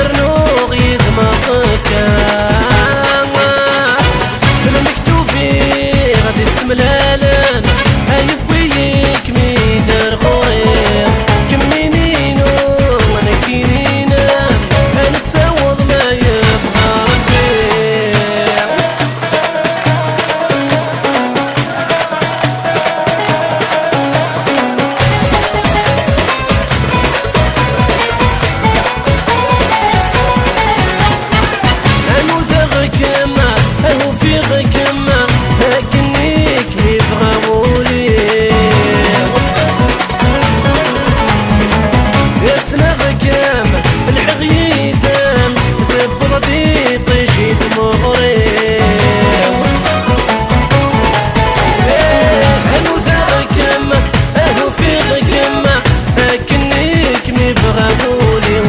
يرنوغ يدمصك المكتوبي غادي تسملالن هيبويك ميدر غوري كمينينو وانا كينينا انا ساوض ما يبغى ربي امو ذاغك ما اهو في غك ما هكنيك يبغى مولي يسنا غكام الحغيدام ثبردي طيشي دمغري امو ذاغك ما اهو في غك ما هكنيك يبغى مولي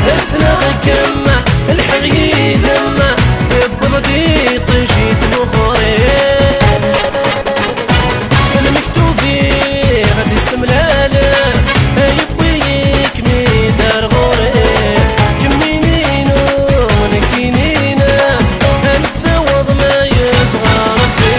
يسنا غكام الحغيدام ثبردي طيشي دمغري المكتوبي غادي سملاله يبويك ميدار غوري كمينينو وانا كينينا هنساوض ما يبغى ربي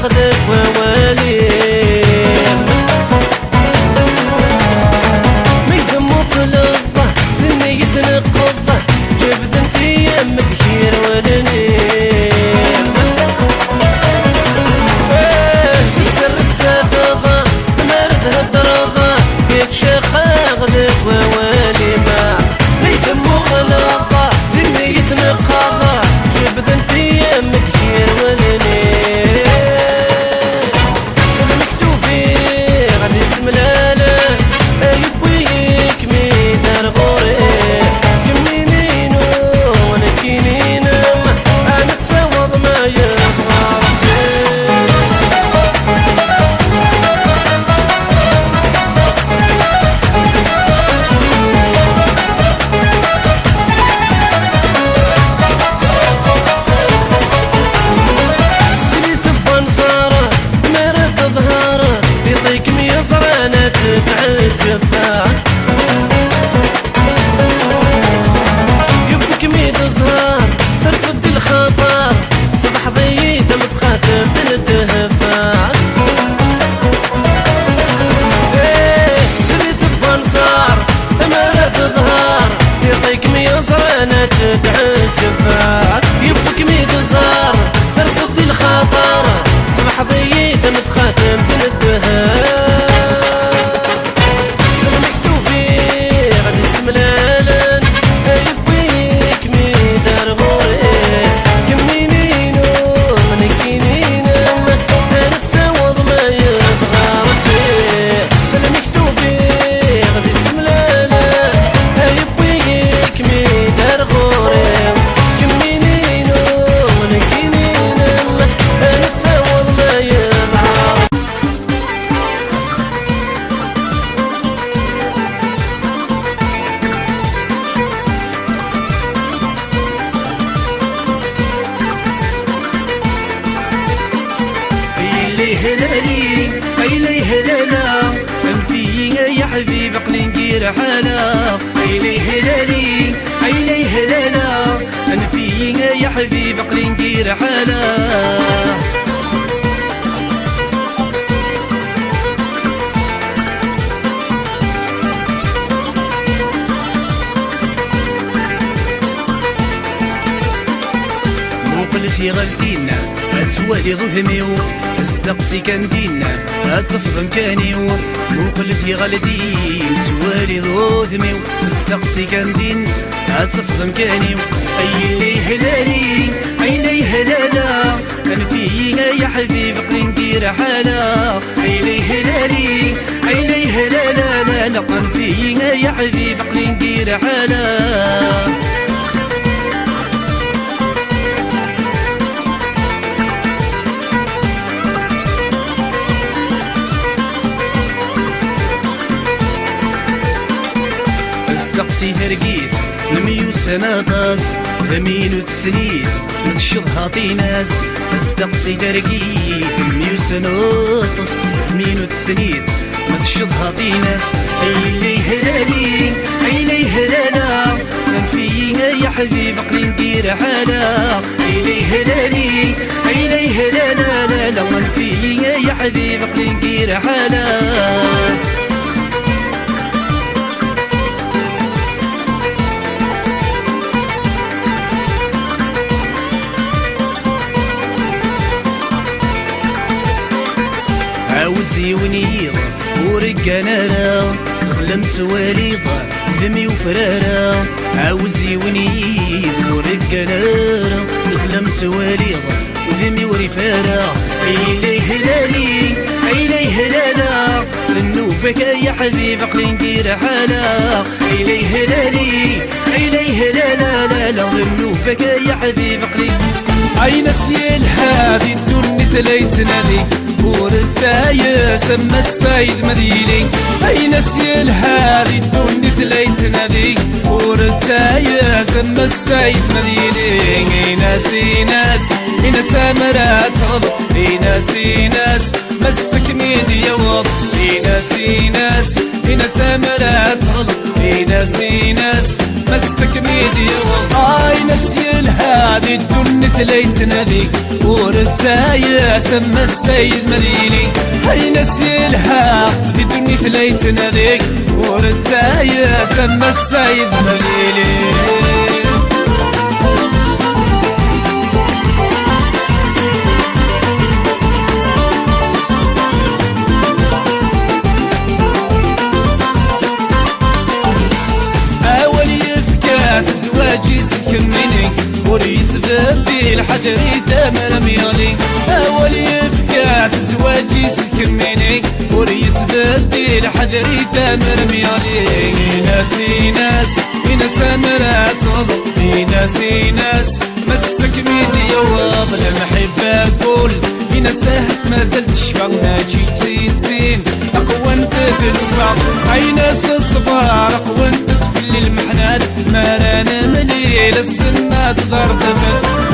غدك ووالي ميدم وقلبه ذني يتنقضه جبد انتي مدكير ولني تسرد زادضه مرد هدرضه يتشخى غدك ووالي ما ميدم وقلبه ذني يتنقضه جبد انتي مدكير ولني يبك ميد زهار ترصد الخطر صبح ضيدة متخاثم تندهفا سريت بانصار مرد ظهار يعطيك ميزرانة تتعجبا يبك ميد زهار ترصد الخطر صبح ضيدة متخاثم تندهفا هلالي ايلي هلالا انتي يا حبيب عقلي ندير حالا ايلي هلالي ايلي هلالا انتي يا حبيب عقلي ندير حالا قلتي غلتينا هتسوالي ظهميو استقسي كان دينا هتفض مكانيو وقلتي غلتين تسوالي ظهميو استقسي كان دين هتفض مكانيو اي لي هلالي اي لي هلالا كان فينا يا حبيب قلي ندير حالا اي لي هلالي اي لي هلالا لا لا كان فينا يا حبيب قلي ندير حالا استقسي ترقيد نميو سناطاس ثمين وتسنيد نكشضها طيناس استقسي ترقيد نميو سناطاس ثمين وتسنيد نكشضها طيناس عيلي هلالي عيلي هلالا من فيها يا حبيب عقلي ندير حالا عيلي هلالي عيلي هلالا لا لا من فيها يا حبيب عقلي ندير حالا عاوزي ونيض ورقانا ظلمت وليضة دمي وفرارة عاوزي ونيض ورقانا ظلمت وليضة دمي ورفارة عيلي هلالي عيلي هلالا لنوبك يا حبيب عقلي ندير حالا عيلي هلالي عيلي هلالا لا لا لنوبك يا حبيب عقلي عين السيل هادي الدنيا تليتنا ذي ورتايا سما السيد مديني عين السيل هادي الدنيا تليتنا ذي ورتايا سما السيد مديني ناسي ناس هنا سامرات غض ناسي ناس مسك ميديا وض ناسي ناس هنا سامرات غض ناسي ناس مسك ميديا وض ناسي الهادي الدنيا تليتنا ذيك ورتايا سما السيد مديني هاي ناسي الهادي الدنيا تليتنا ذيك ورتايا سما السيد مديني زواجي سكمني وريت بدي الحدري تامر ميالي اول يفكات زواجي سكمني وريت بدي الحدري تامر ميالي ناسي ناس هنا سامرات غضب ناسي ناس مسك ميدي يوض المحبة كل هنا ساهت ما زلت شفا ناجي تيتين اقوى انت تدفع اي ناس الصبار اقوى انت تفلي المحنات ما رانا مليل السنات ضربت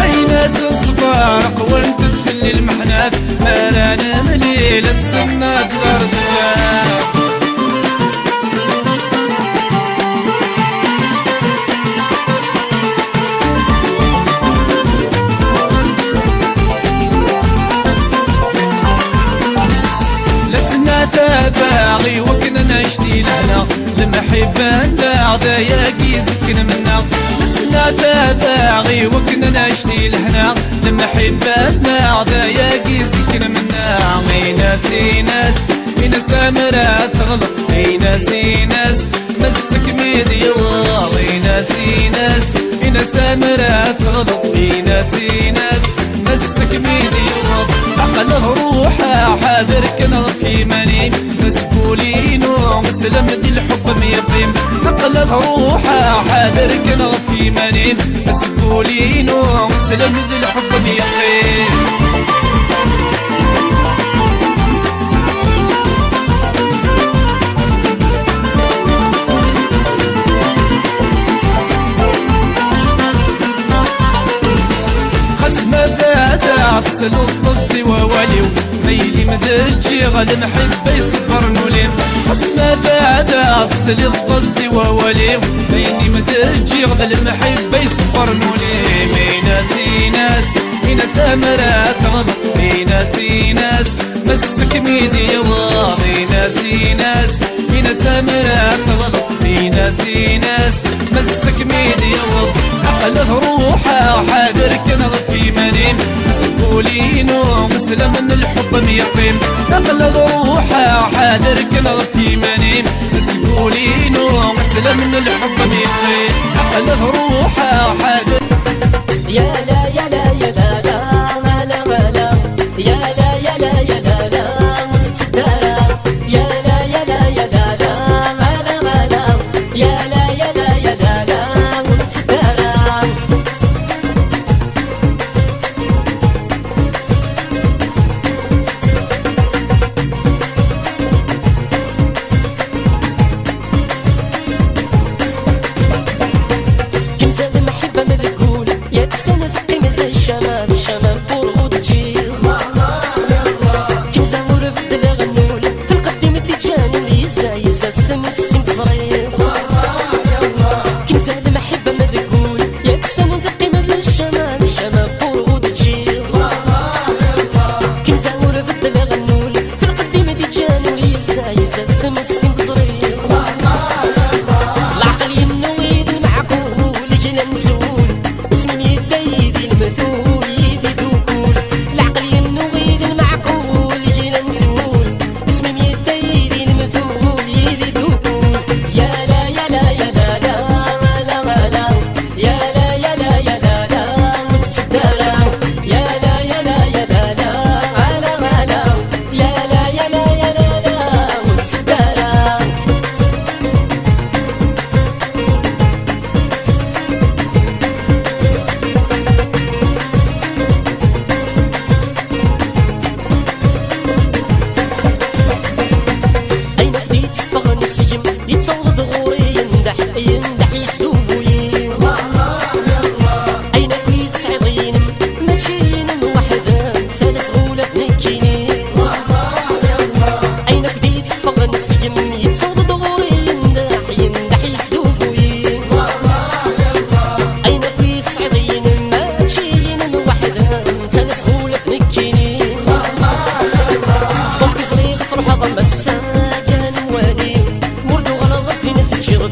اي ناس الصبار اقوى انت تفلي المحنات ما رانا مليل السنات ضربت باغي وكنا نشتي لهنا المحبة نعذا يا كيزكن منا لسنا باغي وكنا نشتي لهنا المحبة نعذا يا كيزكن منا ناسي ناس هنا سامرات غلط ناسي ناس مسك ميديا واضي ناسي ناس هنا سامرات غلط ناسي ناس مسك ميديا واضي عقل روحها حاضر كنا في مني مسكولين ومسلم دي الحب ميقيم عقل روحها حاضر كنا في مني مسكولين ومسلم دي الحب ميقيم عطس القصد ووليو ميلي مدجي غل محب يصبر نوليم حسنا بعد عطس القصد ووليو ميلي مدجي غل محب يصبر نوليم ناسي ناس هنا سامرات غضب ناسي ناس مسك ميديا واضي ناسي ناس هنا سامرات غضب ناسي ناس مسك ميديا واضي عقله روحه حاضر كنغ في منيم مسؤولين ومسلم من الحب ميقيم عقله روحه حاضر كنغ في منيم مسؤولين ومسلم من الحب ميقيم عقله روحه حاضر يا لا يا لا يا لا لا غلا غلا يا لا يا لا يا لا لا متدارا يا لا يا لا يا لا لا غلا غلا يا لا يا لا يا لا لا متدارا دغوري يندح يندح يسدوفوي أين كويت سعيدين ماشيين وحدة تالا سغولة تنكيني أين كديت فغن سيم يتصود دغوري يندح يندح يسدوفوي أين كويت سعيدين ماشيين وحدة تالا سغولة تنكيني بمبي صغير تروح ضم الساقان واني مردو غلا غزينة تجير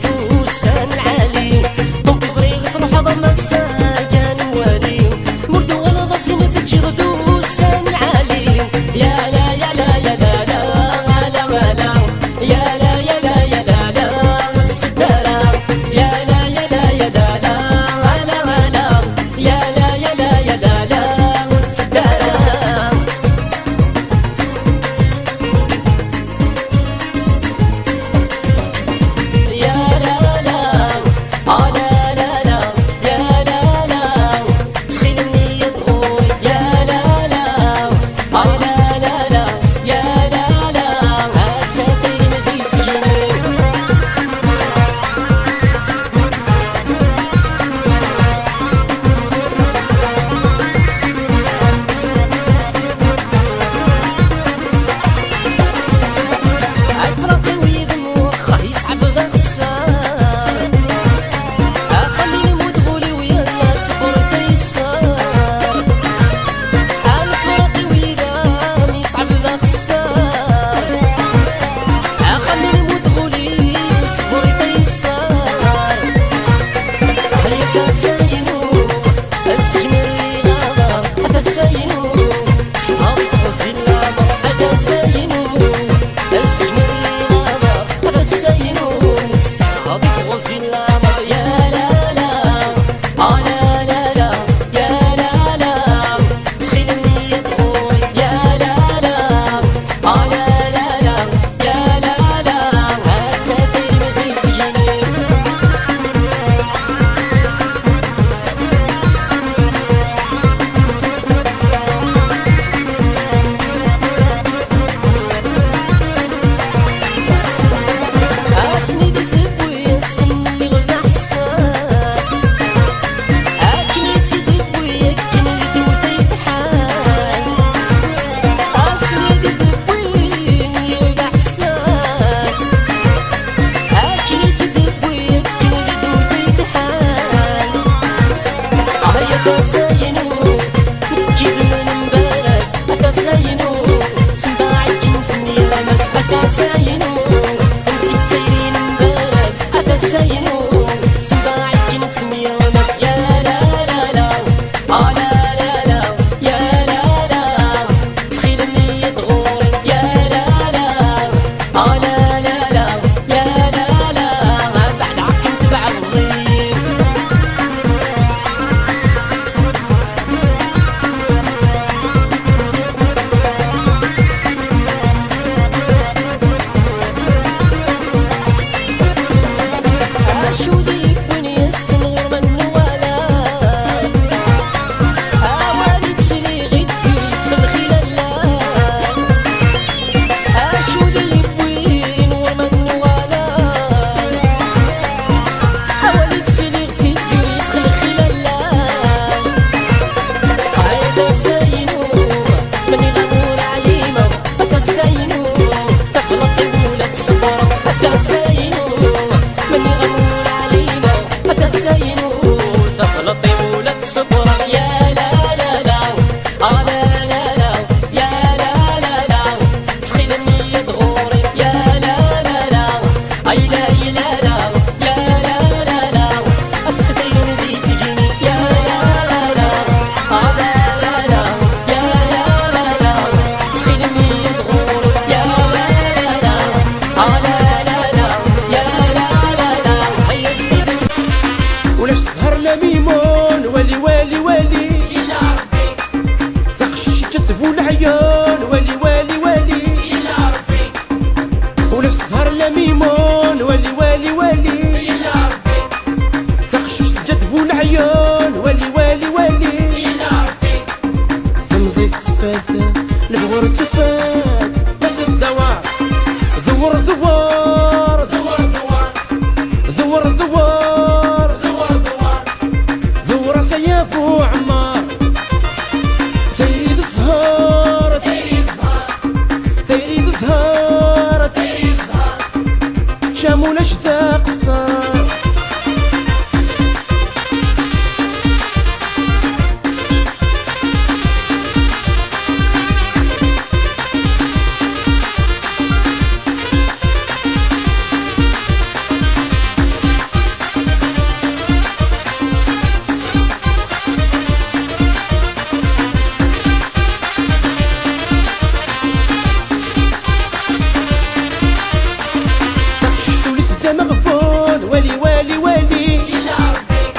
ولي ولي ولي يا ربي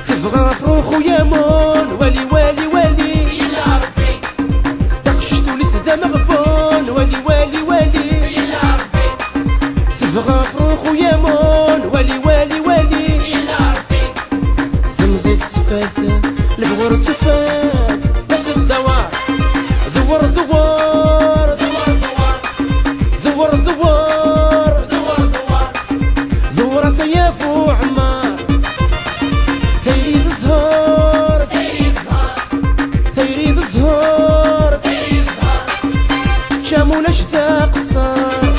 تبغى فروخ ويامون ولي ولي ولي يا ربي تقشتو لسدا مغفون ولي ولي ولي يا ربي تبغى فروخ ويامون ولي ولي ولي يا ربي زمزيت تفاثة البغور تفاث لا في الدوار ذوار ذوار دوار ذوار ذوار دوار دوار ذوار سياف وعمار تيريد الزهور تيري زهر تيريد الزهور تيري زهر شامولا شتا قصار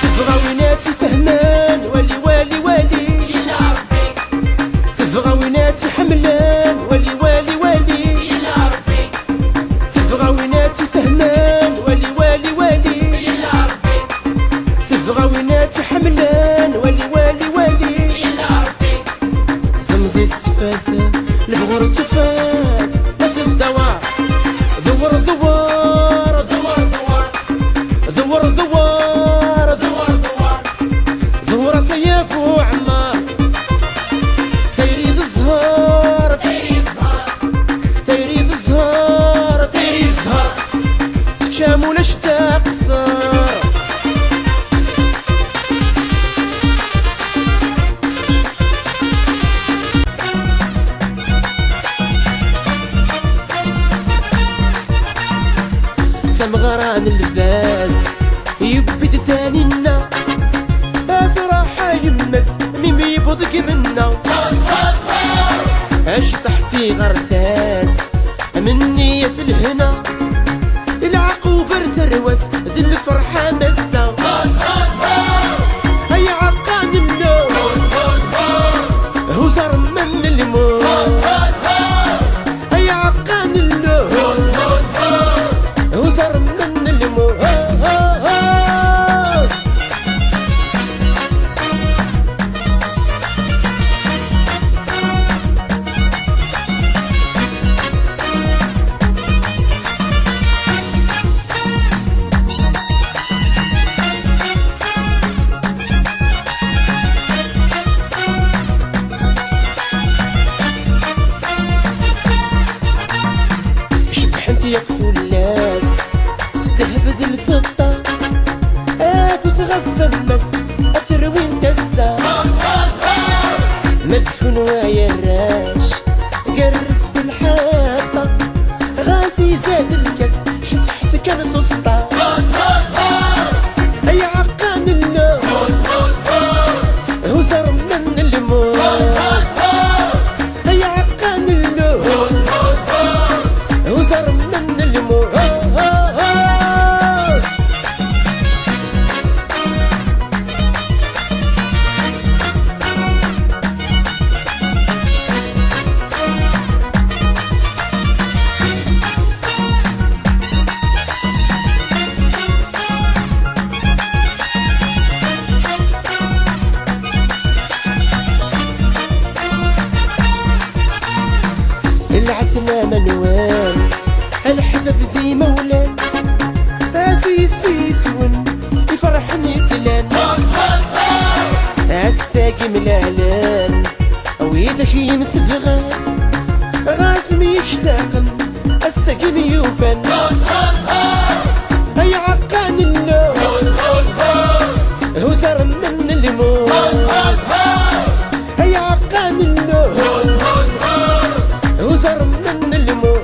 تبغى ويناتي فهمان ولي ولي ولي يا ربي تبغى ويناتي حملان ولي ولي ولي يا ربي تبغى ويناتي فهمان ولي ولي ولي يا ربي تبغى ويناتي حملان ولي ولي ولي يا ربي زمزيت تفاثة البغور تفاث لا في الدوار ذوار ذوار دوار دوار ذوار ذوار دوار دوار ذوار سياف وعمار تيريد الزهر تيري زهر تيريد الزهر تيريد الزهر شامولا شتا قصار تمغران اللباس يبد ثانينا افراح يمس مين بيبضق منا اش تحسي غرثاس مني يا الهنا العقو فرثروس ذي الفرحة مسا هيا عقان اللون هزر من الموت هيا عقان اللون هزر من الموت شبحنت يا كفولاس استهبد الفضة ابوس غفمس اتروين دسا مدحون ويا الراش قرست الحاطة غاسي زاد الكاس شطحت كان سسطة اي عقان اللون هزر من الموت اي عقان اللون هزر من الموت العسلة منوال الحفاف ذي مولان سيسون يفرحني سلان عالساقي ملالان ويدك يمسفغان غاسم يشتاقن الساقي ميوفان هيا عقان اللون هزر من الموت هيا عقان اللون هزر من الموت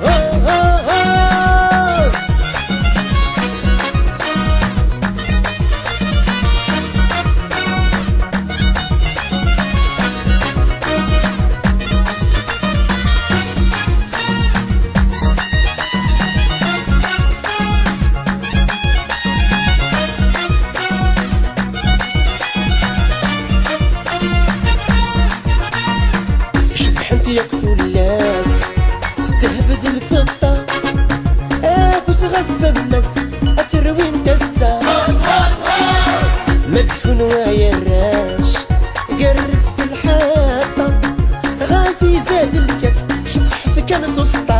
يقتل الناس استهبد الفطة اكوس غفة بمس اتروي انتسا مدحون ويا الراش قرست الحاطة غازي زاد الكاس شطح في كان سوسطة